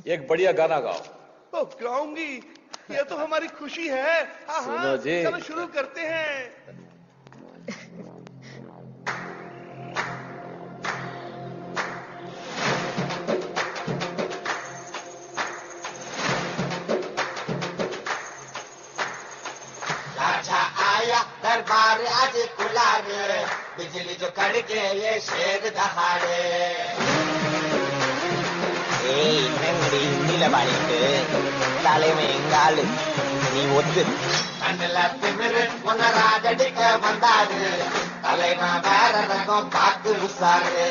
एक बढ़िया गाना गाओ। तो गाऊंगी, ये तो हमारी खुशी है। हाँ सुनो जी। चलो शुरू करते हैं। राजा आया दरबार आज खुला रे, बिजली जो कड़के ये शेर दहाड़े. ஏய் என்னங்கடி இன்னில பாடிட்டு தலைமை எங்காலு நீ ஒத்து கண்ணுல திமிரு உன்ன ராஜடிக்க வந்தாரு தலைமா வேற ரகம் பார்த்து உசாரு.